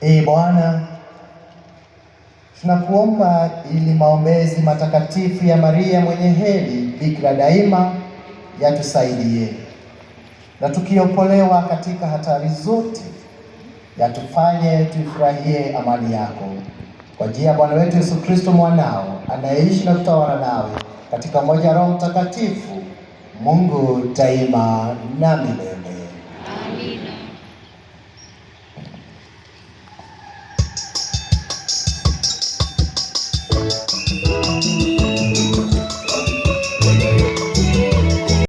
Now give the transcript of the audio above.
Ee Bwana, tunakuomba ili maombezi matakatifu ya Maria mwenye heri Bikira daima yatusaidie, na tukiopolewa katika hatari zote yatufanye tuifurahie amani yako. Kwa njia ya Bwana wetu Yesu Kristo mwanao, anayeishi na kutawala nawe katika umoja wa Roho Mtakatifu, Mungu daima na milele.